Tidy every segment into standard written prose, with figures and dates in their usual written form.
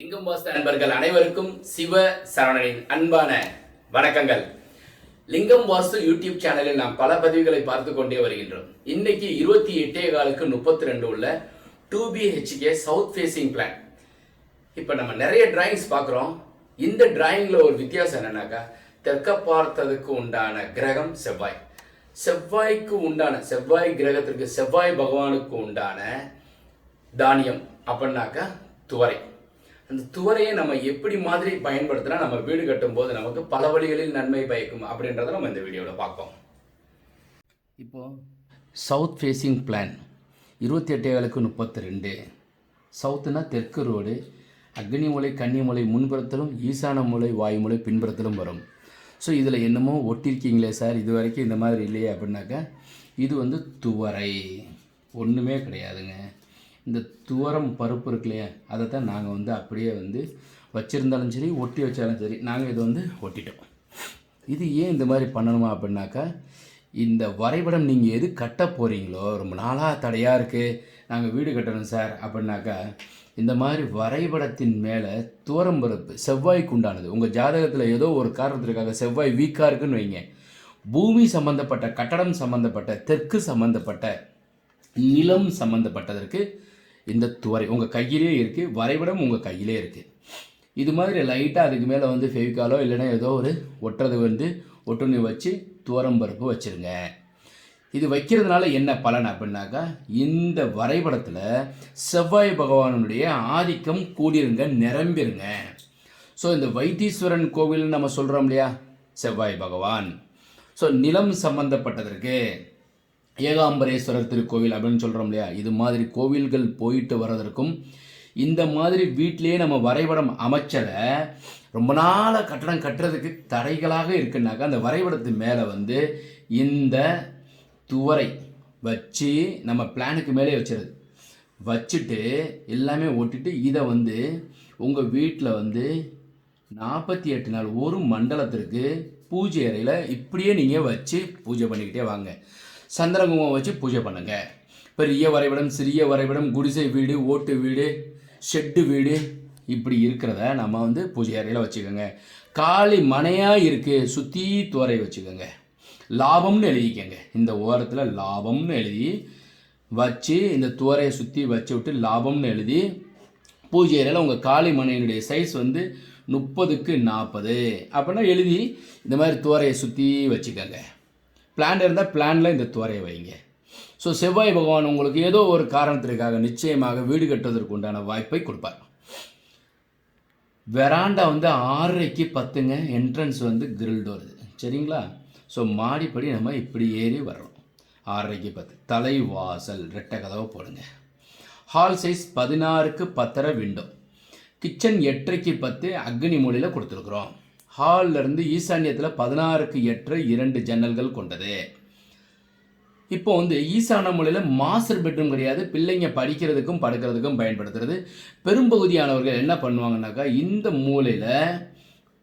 லிங்கம் வாஸ்து நண்பர்கள் அனைவருக்கும் சிவ சரவணனின் அன்பான வணக்கங்கள். லிங்கம் வாஸ்து யூடியூப் சேனலில் நாம் பல பதிவுகளை பார்த்து கொண்டே வருகின்றோம். இன்னைக்கு 28/32 உள்ள 2BHK சவுத் ஃபேசிங் பிளான். இப்போ நம்ம நிறைய டிராயிங்ஸ் பார்க்குறோம். இந்த டிராயிங்கில் ஒரு வித்தியாசம் என்னன்னாக்கா, தெற்க பார்த்ததுக்கு உண்டான கிரகம் செவ்வாய். செவ்வாய் கிரகத்திற்கு செவ்வாய் பகவானுக்கு உண்டான தானியம் அப்படின்னாக்கா துவரை. அந்த துவரையை நம்ம எப்படி மாதிரி பயன்படுத்தினா நம்ம வீடு கட்டும் போது நமக்கு பல வழிகளில் நன்மை பயக்கும் அப்படின்றத நம்ம இந்த வீடியோவில் பார்ப்போம். இப்போது சவுத் ஃபேஸிங் பிளான் 28/32. சவுத்துனா தெற்கு ரோடு, அக்னி மூலை கன்னி மூலை முன்புறத்திலும், ஈசான மூலை வாயு மூலை பின்புறத்திலும் வரும். ஸோ இதில் என்னமோ ஒட்டியிருக்கீங்களே சார், இது வரைக்கும் இந்த மாதிரி இல்லையே அப்படின்னாக்கா, இது துவரை ஒன்றுமே கிடையாதுங்க. இந்த துவரம் பருப்பு இருக்கு இல்லையா, அதை தான் நாங்கள் அப்படியே வச்சுருந்தாலும் சரி, ஒட்டி வச்சாலும் சரி, நாங்கள் இதை ஒட்டிட்டோம். இது ஏன் இந்த மாதிரி பண்ணணுமா அப்படின்னாக்கா, இந்த வரைபடம் நீங்கள் எது கட்ட போகிறீங்களோ, ரொம்ப நாளாக தடையாக இருக்குது, நாங்கள் வீடு கட்டணும் சார் அப்படின்னாக்கா, இந்த மாதிரி வரைபடத்தின் மேலே துவரம் பருப்பு செவ்வாய்க்கு உண்டானது. உங்கள் ஜாதகத்தில் ஏதோ ஒரு காரணத்திற்காக செவ்வாய் வீக்காக இருக்குன்னு வைங்க, பூமி சம்மந்தப்பட்ட, கட்டடம் சம்மந்தப்பட்ட, தெற்கு சம்மந்தப்பட்ட, நிலம் சம்மந்தப்பட்டதற்கு இந்த துவரை உங்கள் கையிலே இருக்குது, வரைபடம் உங்கள் கையிலே இருக்குது. இது மாதிரி லைட்டாக அதுக்கு மேலே ஃபெவிகாலோ இல்லைன்னா ஏதோ ஒரு ஒட்டுறது ஒட்டுண்ணி வச்சு துவரம் பருப்பு வச்சுருங்க. இது வைக்கிறதுனால என்ன பலன் அப்படின்னாக்கா, இந்த வரைபடத்தில் செவ்வாய் பகவானுடைய ஆதிக்கம் கூடிருங்க, நிரம்பிருங்க. ஸோ இந்த வைத்தீஸ்வரன் கோவில் நம்ம சொல்கிறோம் இல்லையா, செவ்வாய் பகவான். ஸோ நிலம் சம்பந்தப்பட்டதற்கு ஏகாம்பரேஸ்வரர் திருக்கோவில் அப்படின்னு சொல்கிறோம் இல்லையா, இது மாதிரி கோவில்கள் போயிட்டு வர்றதற்கும், இந்த மாதிரி வீட்டிலேயே நம்ம வரைபடம் அமைச்சதை ரொம்ப நாளாக கட்டடம் கட்டுறதுக்கு தடைகளாக இருக்குன்னாக்கா, அந்த வரைபடத்து மேலே இந்த துவரை வச்சு நம்ம பிளானுக்கு மேலே வச்சுட்டு எல்லாமே ஒட்டிட்டு இதை உங்கள் வீட்டில் 48 நாள் ஒரு மண்டலத்திற்கு பூஜை அறையில் இப்படியே நீங்கள் வச்சு பூஜை பண்ணிக்கிட்டே வாங்க. சந்திரகுமம் வச்சு பூஜை பண்ணுங்க. பெரிய வரைபடம், சிறிய வரைபடம், குடிசை வீடு, ஓட்டு வீடு, ஷெட்டு வீடு இப்படி இருக்கிறத நம்ம பூஜை அறையில் வச்சுக்கோங்க. காலி மனையாக இருக்குது, சுற்றி துவரை வச்சுக்கோங்க. லாபம்னு எழுதிக்கங்க, இந்த ஓரத்தில் லாபம்னு எழுதி வச்சு இந்த துவரையை சுற்றி வச்சு விட்டு லாபம்னு எழுதி பூஜை அறையில் உங்கள் காலி மனையினுடைய சைஸ் 30x40 அப்படின்னா எழுதி இந்த மாதிரி துவரையை சுற்றி வச்சுக்கோங்க. பிளான் இருந்தால் பிளானில் இந்த துவரையை வைங்க. ஸோ செவ்வாய் பகவான் உங்களுக்கு ஏதோ ஒரு காரணத்திற்காக நிச்சயமாக வீடு கட்டுவதற்கு உண்டான வாய்ப்பை கொடுப்பார். வெராண்டா 6:30க்கு 10ங்க, என்ட்ரன்ஸ் கிரில் டோர், சரிங்களா? ஸோ மாடிப்படி நம்ம இப்படி ஏறி வர்றோம். 6:30க்கு 10 தலைவாசல் ரெட்டை கதவை போடுங்க. Hall size 16x10 window. Kitchen 8:30க்கு 10 அக்னி மூலையில் கொடுத்துருக்குறோம். ஹாலிருந்து ஈசான்யத்தில் 16x8 2 ஜன்னல்கள் கொண்டது. இப்போ ஈசான மூலையில் மாஸ்டர் பெட்ரூம் கிடையாது, பிள்ளைங்க படிக்கிறதுக்கும் படுக்கிறதுக்கும் பயன்படுத்துறது. பெரும்பகுதியானவர்கள் என்ன பண்ணுவாங்கன்னாக்கா, இந்த மூலையில்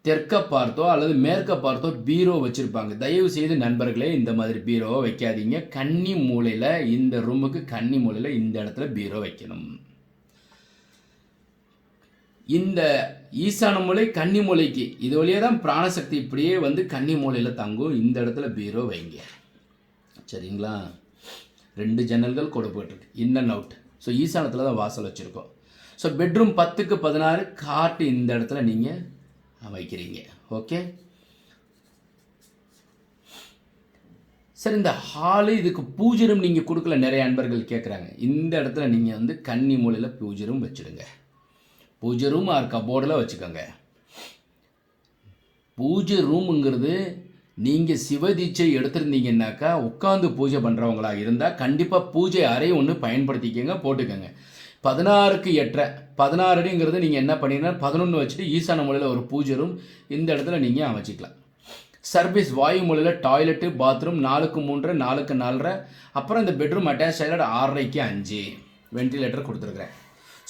தெற்க பார்த்தோ அல்லது மேற்க பார்த்தோ பீரோ வச்சுருப்பாங்க. தயவு செய்து நண்பர்களே, இந்த மாதிரி பீரோவை வைக்காதீங்க. கன்னி மூலையில், இந்த ரூமுக்கு கன்னி மூலையில் இந்த இடத்துல பீரோ வைக்கணும். இந்த ஈசான மூலை கன்னி மூலைக்கு இது வழியாக தான் பிராணசக்தி இப்படியே கன்னி மூலையில் தங்கும். இந்த இடத்துல பீரோ வைங்க, சரிங்களா? 2 ஜன்னல்கள் கொடுப்பட்டுருக்கு, இன் அண்ட் அவுட். ஸோ ஈசானத்தில் தான் வாசல் வச்சுருக்கோம். ஸோ பெட்ரூம் 10x16 காட்டு இந்த இடத்துல நீங்கள் வைக்கிறீங்க. ஓகே சரி. இந்த ஹாலு இதுக்கு பூஜை ரூம் நீங்கள் கொடுக்கல, நிறைய அன்பர்கள் கேட்குறாங்க. இந்த இடத்துல நீங்கள் கன்னி மூலையில் பூஜை ரூம் வச்சுடுங்க. பூஜை ரூம் ஆர் கபோர்டில் வச்சுக்கோங்க. பூஜை ரூமுங்கிறது நீங்கள் சிவதீட்சை எடுத்திருந்தீங்கன்னாக்கா, உட்காந்து பூஜை பண்ணுறவங்களா இருந்தால் கண்டிப்பாக பூஜை அறை ஒன்று பயன்படுத்திக்கங்க, போட்டுக்கோங்க. 16x8 16 அடிங்கிறது நீங்கள் என்ன பண்ணீங்கன்னா 11 வச்சுட்டு ஈசான மூலையில் ஒரு பூஜை ரூம் இந்த இடத்துல நீங்கள் அமைச்சிக்கலாம். சர்வீஸ் வாயு மூலையில் டாய்லெட்டு, பாத்ரூம் 4x3 4x4. அப்புறம் இந்த பெட்ரூம் அட்டாச் டாய்லெட் 6:30க்கு 5 வென்டிலேட்டர் கொடுத்துருக்குறேன்.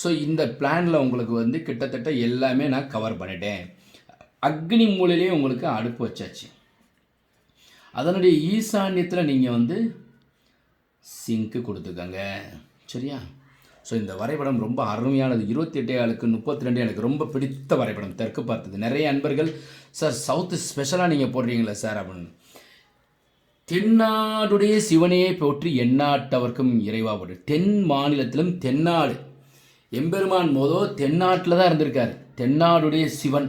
ஸோ இந்த பிளானில் உங்களுக்கு கிட்டத்தட்ட எல்லாமே நான் கவர் பண்ணிட்டேன். அக்னி மூலையிலே உங்களுக்கு அடுப்பு வச்சாச்சு. அதனுடைய ஈசான்யத்தில் நீங்கள் சிங்க்கு கொடுத்துக்கங்க, சரியா? ஸோ இந்த வரைபடம் ரொம்ப அருமையானது. 28 ஆளுக்கு 32 எனக்கு ரொம்ப பிடித்த வரைபடம் தெற்கு பார்த்தது. நிறைய அன்பர்கள் சார் சவுத்து ஸ்பெஷலாக நீங்கள் போடுறீங்களா சார் அப்படின்னு. தென்னாடுடைய சிவனையே போற்றி எந்நாட்டவர்க்கும் இறைவா போட்டு. தென் மாநிலத்திலும் தென்னாடு எம்பெருமான் தென்னாட்டில் தான் இருந்திருக்காரு. தென்னாடுடைய சிவன்,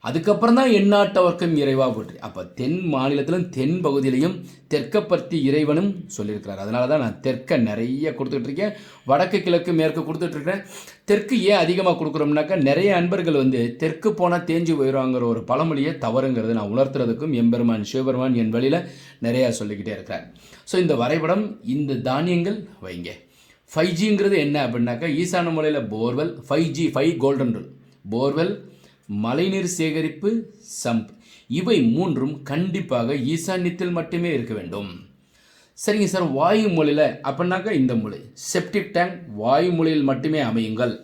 அதுக்கப்புறம் தான் எந்நாட்டவர்க்கும் இறைவா போற்றி. அப்போ தென் மாநிலத்திலும் தென் பகுதியிலையும் தெற்கப்பற்றி இறைவனும் சொல்லியிருக்கிறார். அதனால தான் நான் தெற்க நிறைய கொடுத்துட்ருக்கேன், வடக்கு கிழக்கு மேற்கு கொடுத்துட்ருக்கேன். தெற்கு ஏன் அதிகமாக கொடுக்குறோம்னாக்கா நிறைய அன்பர்கள் தெற்கு போனால் தேஞ்சு போயிடுவாங்கிற ஒரு பழமொழியை தவறுங்கிறது நான் உணர்த்துறதுக்கும் எம்பெருமான் சிவபெருமான் என் வழியில் நிறையா சொல்லிக்கிட்டே இருக்கிறார். ஸோ இந்த வரைபடம் இந்த தானியங்கள் வைங்க. 5Gங்கிறது என்ன அப்படின்னாக்கா ஈசான மூலையில் borewell, 5G 5 golden rule, borewell, மழைநீர் சேகரிப்பு, சம்ப், இவை மூன்றும் கண்டிப்பாக ஈசான்யத்தில் மட்டுமே இருக்க வேண்டும். சரிங்க சார், வாயு மூலையில் அப்படின்னாக்கா இந்த மூலை செப்டிக் டேங்க் வாயு மூலையில் மட்டுமே அமையுங்கள்.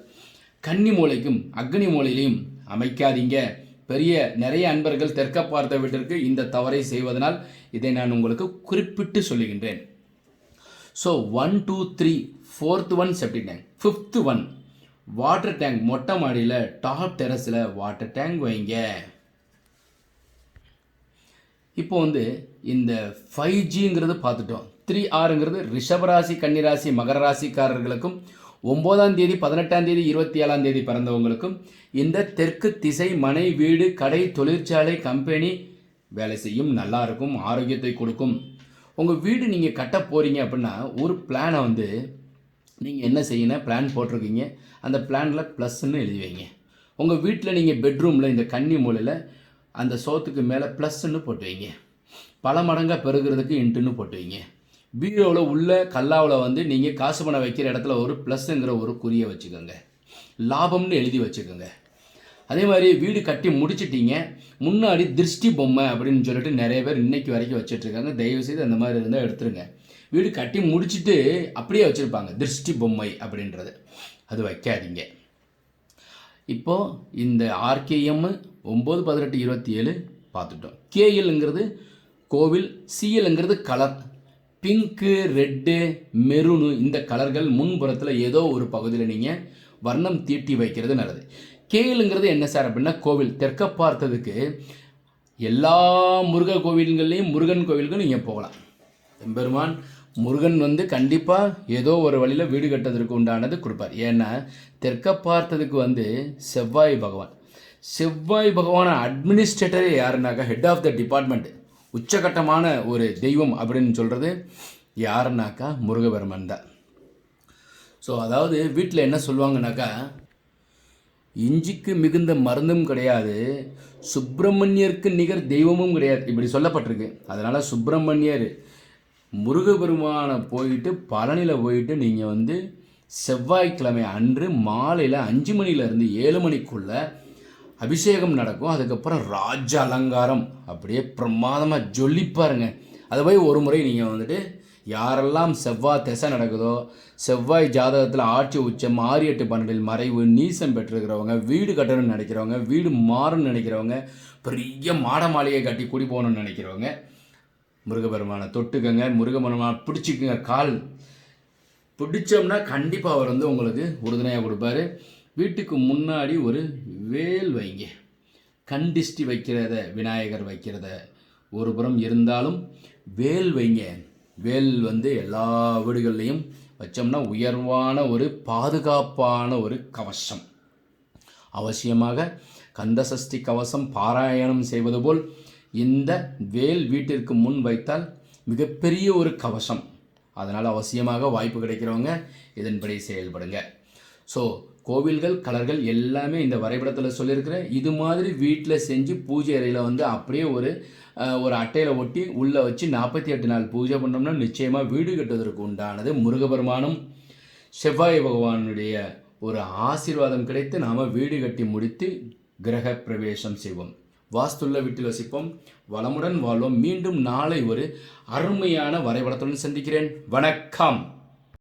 கன்னி மூலைக்கும் அக்னி மூலையிலையும் அமைக்காதீங்க. நிறைய அன்பர்கள் தெற்க பார்த்த வீட்டிற்கு இந்த தவறை செய்வதனால் இதை நான் உங்களுக்கு குறிப்பிட்டு சொல்லுகின்றேன். So 1 2 3 4th one septic tank, 5th one water tank. மொட்டை மாடியில் டாப் டெரஸில் வாட்டர் டேங்க் வைங்க. இப்போ இந்த 5Gங்கிறது பார்த்துட்டோம். 3Rங்கிறது ரிஷபராசி கன்னிராசி மகர ராசிக்காரர்களுக்கும் 9ஆம் தேதி 18ஆம் தேதி 27ஆம் தேதி பிறந்தவங்களுக்கும் இந்த தெற்கு திசை மனை வீடு கடை தொழிற்சாலை கம்பெனி வேலை செய்யும், நல்லா இருக்கும், ஆரோக்கியத்தை கொடுக்கும். உங்கள் வீடு நீங்கள் கட்ட போகிறீங்க அப்படின்னா ஒரு பிளானை நீங்கள் என்ன செய்யணும், பிளான் போட்டிருக்கீங்க, அந்த பிளானில் ப்ளஸ்ன்னு எழுதி வைங்க. உங்கள் வீட்டில் நீங்கள் பெட்ரூமில் இந்த கன்னி மூலையில் அந்த சோத்துக்கு மேலே ப்ளஸ்ன்னு போட்டு வைங்க. பல மடங்காக பெருகிறதுக்கு இன்ட்டுன்னு போட்டு வைங்க. பீரோவில் உள்ள கல்லாவில் நீங்கள் காசு பணம் வைக்கிற இடத்துல ஒரு ப்ளஸ்ஸுங்கிற ஒரு குறியை வச்சுக்கோங்க. லாபம்னு எழுதி வச்சுக்கோங்க. அதே மாதிரி வீடு கட்டி முடிச்சிட்டிங்க, முன்னாடி திருஷ்டி பொம்மை அப்படின்னு சொல்லிட்டு நிறைய பேர் இன்றைக்கி வரைக்கும் வச்சிட்ருக்காங்க. தயவுசெய்து அந்த மாதிரி இருந்தால் எடுத்துருங்க. வீடு கட்டி முடிச்சுட்டு அப்படியே வச்சுருப்பாங்க திருஷ்டி பொம்மை அப்படின்றது, அது வைக்காதீங்க. இப்போது இந்த ஆர்கேஎம் 9 18 27 பார்த்துட்டோம். கேஎல்ங்கிறது கோவில், சிஎல்ங்கிறது கலர், பிங்க்கு ரெட்டு மெரூனு, இந்த கலர்கள் முன்புறத்தில் ஏதோ ஒரு பகுதியில் நீங்கள் வர்ணம் தீட்டி வைக்கிறது நல்லது. கேஎல்ங்கிறது என்ன சார் அப்படின்னா கோவில். தெற்க பார்த்ததுக்கு எல்லா முருக கோவில்கள்லேயும் முருகன் கோவில்கள் நீங்கள் போகலாம். எம்பெருமான் முருகன் கண்டிப்பாக ஏதோ ஒரு வழியில் வீடு கட்டுறதுக்கு உண்டானது கொடுப்பார். ஏன்னா தெற்க பார்த்ததுக்கு செவ்வாய் பகவான். செவ்வாய் பகவான அட்மினிஸ்ட்ரேட்டரே யாருனாக்கா ஹெட் ஆஃப் த டிபார்ட்மெண்ட், உச்சகட்டமான ஒரு தெய்வம் அப்படின்னு சொல்கிறது யாருனாக்கா முருகபெருமான் தான். ஸோ அதாவது வீட்டில் என்ன சொல்லுவாங்கனாக்கா, இஞ்சிக்கு மிகுந்த மருந்தும் கிடையாது, சுப்பிரமணியருக்கு நிகர் தெய்வமும் கிடையாது, இப்படி சொல்லப்பட்டிருக்கு. அதனால் சுப்பிரமணியர் முருகபெருமானை போயிட்டு பழனியில் போயிட்டு நீங்கள் செவ்வாய்க்கிழமை அன்று மாலையில் 5 மணிலேருந்து 7 மணிக்குள்ளே அபிஷேகம் நடக்கும். அதுக்கப்புறம் ராஜ அலங்காரம் அப்படியே பிரமாதமாக ஜொலிப்பாருங்க. அதை போய் ஒரு முறை நீங்கள் யாரெல்லாம் செவ்வாய் திசை நடக்குதோ, செவ்வாய் ஜாதகத்தில் ஆட்சி உச்சம் 6 8 12 மறைவு நீசம் பெற்றிருக்கிறவங்க, வீடு கட்டணும்னு நினைக்கிறவங்க, வீடு மாறணும்னு நினைக்கிறவங்க, பெரிய மாட மாளிகை கட்டி குடி போகணும்னு நினைக்கிறவங்க முருகபெருமானை தொட்டுக்கங்க. முருகபெருமானை பிடிச்சிக்குங்க. கால் பிடிச்சோம்னா கண்டிப்பாக அவர் உங்களுக்கு உறுதுணையாக கொடுப்பாரு. வீட்டுக்கு முன்னாடி ஒரு வேல் வைங்க. கண்டிஷ்டி வைக்கிறத விநாயகர் வைக்கிறத ஒரு புறம் இருந்தாலும் வேல் வைங்க. வேல் எல்லா வீடுகள்லையும் வச்சோம்னா உயர்வான ஒரு பாதுகாப்பான ஒரு கவசம். அவசியமாக கந்தசஷ்டி கவசம் பாராயணம் செய்வது போல் இந்த வேல் வீட்டிற்கு முன் வைத்தால் மிகப்பெரிய ஒரு கவசம். அதனால் அவசியமாக வாய்ப்பு கிடைக்கிறவங்க இதன்படி செயல்படுங்க. ஸோ கோவில்கள் கலர்கள் எல்லாமே இந்த வரைபடத்தில் சொல்லியிருக்கிறேன். இது மாதிரி வீட்டில் செஞ்சு பூஜை அறையில் அப்படியே ஒரு அட்டையில் ஒட்டி உள்ளே வச்சு 48 நாள் பூஜை பண்ணோம்னா நிச்சயமாக வீடு கட்டுவதற்கு உண்டானது முருகபெருமானும் செவ்வாய் பகவானுடைய ஒரு ஆசீர்வாதம் கிடைத்து நாம் வீடு கட்டி முடித்து கிரக பிரவேசம் செய்வோம். வாஸ்துள்ள வீட்டில் வசிப்போம், வளமுடன் வாழ்வோம். மீண்டும் நாளை ஒரு அருமையான வரைபடத்துடன் சந்திக்கிறேன். வணக்கம்.